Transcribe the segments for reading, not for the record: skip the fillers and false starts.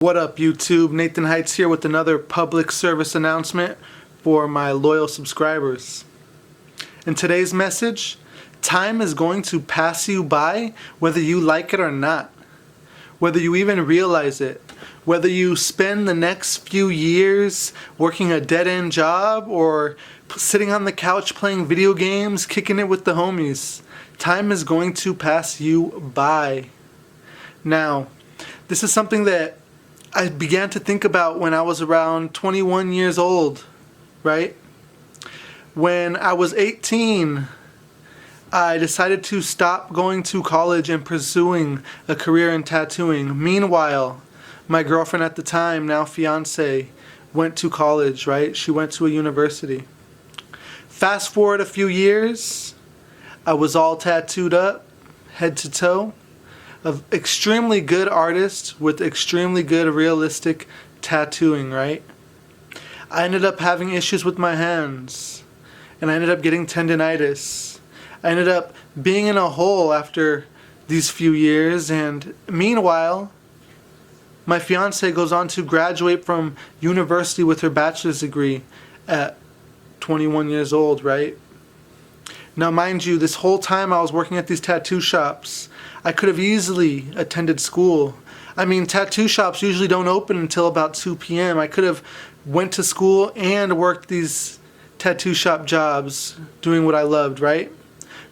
What up, YouTube? Nathan Heightz here with another public service announcement for my loyal subscribers. In today's message, time is going to pass you by whether you like it or not, whether you even realize it, whether you spend the next few years working a dead-end job or sitting on the couch playing video games, kicking it with the homies. Time is going to pass you by. Now, this is something that I began to think about when I was around 21 years old, right? When I was 18, I decided to stop going to college and pursuing a career in tattooing. Meanwhile, my girlfriend at the time, now fiance, went to college, right? She went to a university. Fast forward a few years, I was all tattooed up, head to toe. An extremely good artist with extremely good realistic tattooing, right? I ended up having issues with my hands, and I ended up getting tendinitis. I ended up being in a hole after these few years, and meanwhile, my fiance goes on to graduate from university with her bachelor's degree at 21 years old, right? Now, mind you, this whole time I was working at these tattoo shops, I could have easily attended school. I mean, tattoo shops usually don't open until about 2 p.m. I could have went to school and worked these tattoo shop jobs doing what I loved, right?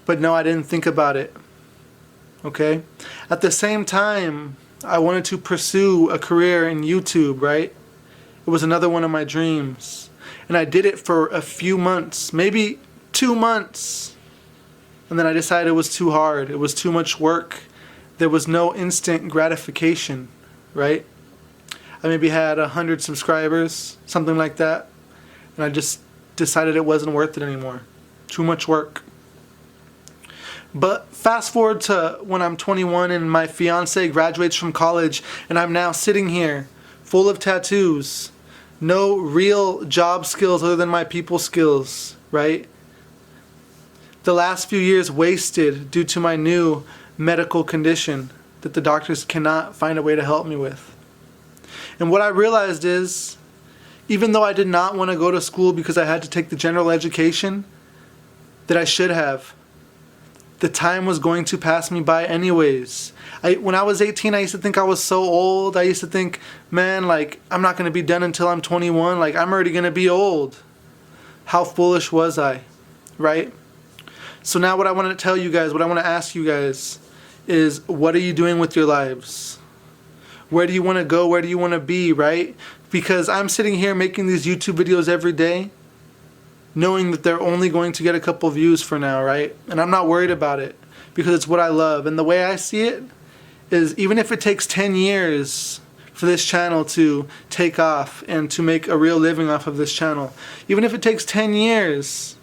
But no, I didn't think about it. Okay? At the same time, I wanted to pursue a career in YouTube, right? It was another one of my dreams. And I did it for a few months, maybe 2 months. And then I decided it was too hard. It was too much work. There was no instant gratification, right? I maybe had 100 subscribers, something like that. And I just decided it wasn't worth it anymore. Too much work. But fast forward to when I'm 21 and my fiance graduates from college, and I'm now sitting here full of tattoos. No real job skills other than my people skills, right? The last few years wasted due to my new medical condition that the doctors cannot find a way to help me with. And what I realized is, even though I did not want to go to school because I had to take the general education that I should have, the time was going to pass me by anyways. When I was 18, I used to think I was so old. I used to think, man, like, I'm not going to be done until I'm 21. Like, I'm already going to be old. How foolish was I, right? So now what I want to tell you guys, what I want to ask you guys is, what are you doing with your lives? Where do you want to go? Where do you want to be, right? Because I'm sitting here making these YouTube videos every day, knowing that they're only going to get a couple views for now, right? And I'm not worried about it because it's what I love. And the way I see it is, even if it takes 10 years for this channel to take off and to make a real living off of this channel, even if it takes 10 years,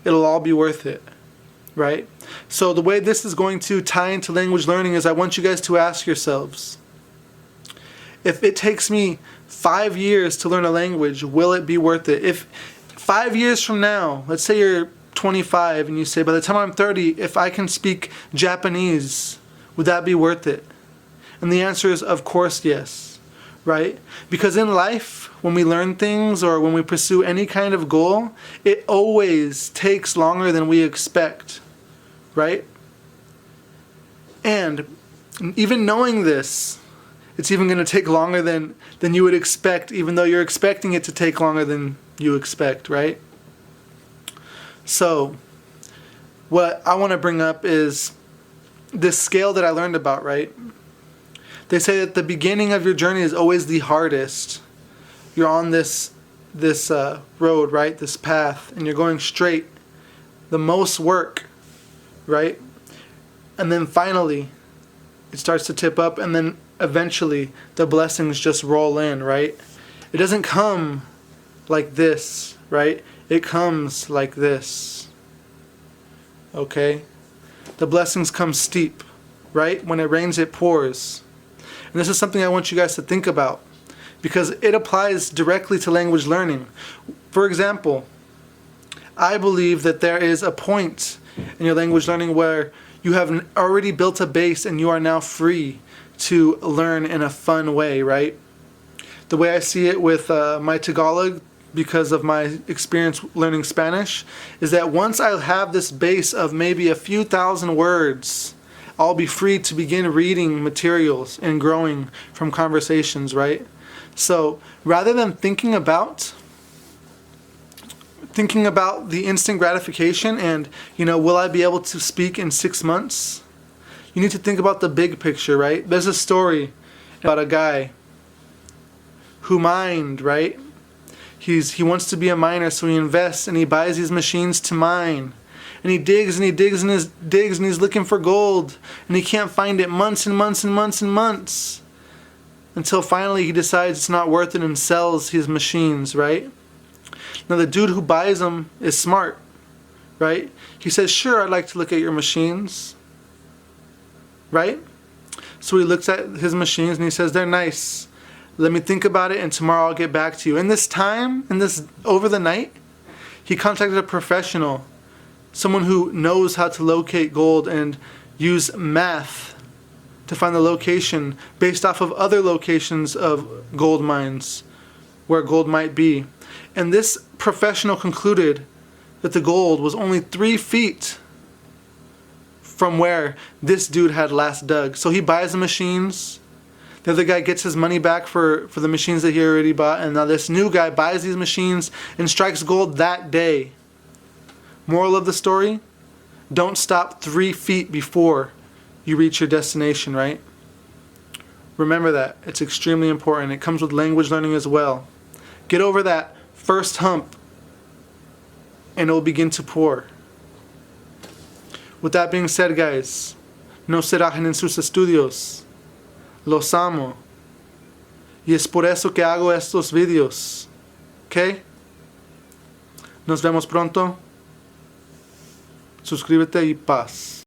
it'll all be worth it, right? So the way this is going to tie into language learning is, I want you guys to ask yourselves, if it takes me 5 years to learn a language, will it be worth it? If 5 years from now, let's say you're 25 and you say, by the time I'm 30, if I can speak Japanese, would that be worth it? And the answer is, of course, yes, right? Because in life, when we learn things or when we pursue any kind of goal, it always takes longer than we expect, right? And even knowing this, it's even going to take longer than you would expect, even though you're expecting it to take longer than you expect, right? So, what I want to bring up is this scale that I learned about, right? They say that the beginning of your journey is always the hardest. You're on this road, right? This path, and you're going straight. The most work, right? And then finally, it starts to tip up, and then eventually the blessings just roll in, right? It doesn't come like this, right? It comes like this. Okay? The blessings come steep, right? When it rains, it pours. And this is something I want you guys to think about, because it applies directly to language learning. For example, I believe that there is a point in your language learning where you have already built a base and you are now free to learn in a fun way, right? The way I see it with my Tagalog, because of my experience learning Spanish, is that once I have this base of maybe a few thousand words, I'll be free to begin reading materials and growing from conversations, right? So rather than thinking about the instant gratification and, will I be able to speak in 6 months? You need to think about the big picture, right? There's a story about a guy who mined, right? He wants to be a miner, so he invests and he buys these machines to mine. And he digs and he digs and he digs and he's looking for gold. And he can't find it months and months and months and months. Until finally he decides it's not worth it and sells his machines, right? Now the dude who buys them is smart, right? He says, sure, I'd like to look at your machines, right? So he looks at his machines and he says, they're nice. Let me think about it and tomorrow I'll get back to you. In this over the night, he contacted a professional, someone who knows how to locate gold and use math to find the location based off of other locations of gold mines where gold might be. And this professional concluded that the gold was only 3 feet from where this dude had last dug. So he buys the machines. The other guy gets his money back for the machines that he already bought. And now this new guy buys these machines and strikes gold that day. Moral of the story? Don't stop 3 feet before you reach your destination, right? Remember that. It's extremely important. It comes with language learning as well. Get over that first hump and it will begin to pour. With that being said, guys, no se rajen en sus estudios. Los amo. Y es por eso que hago estos videos. ¿Ok? Nos vemos pronto. Suscríbete y paz.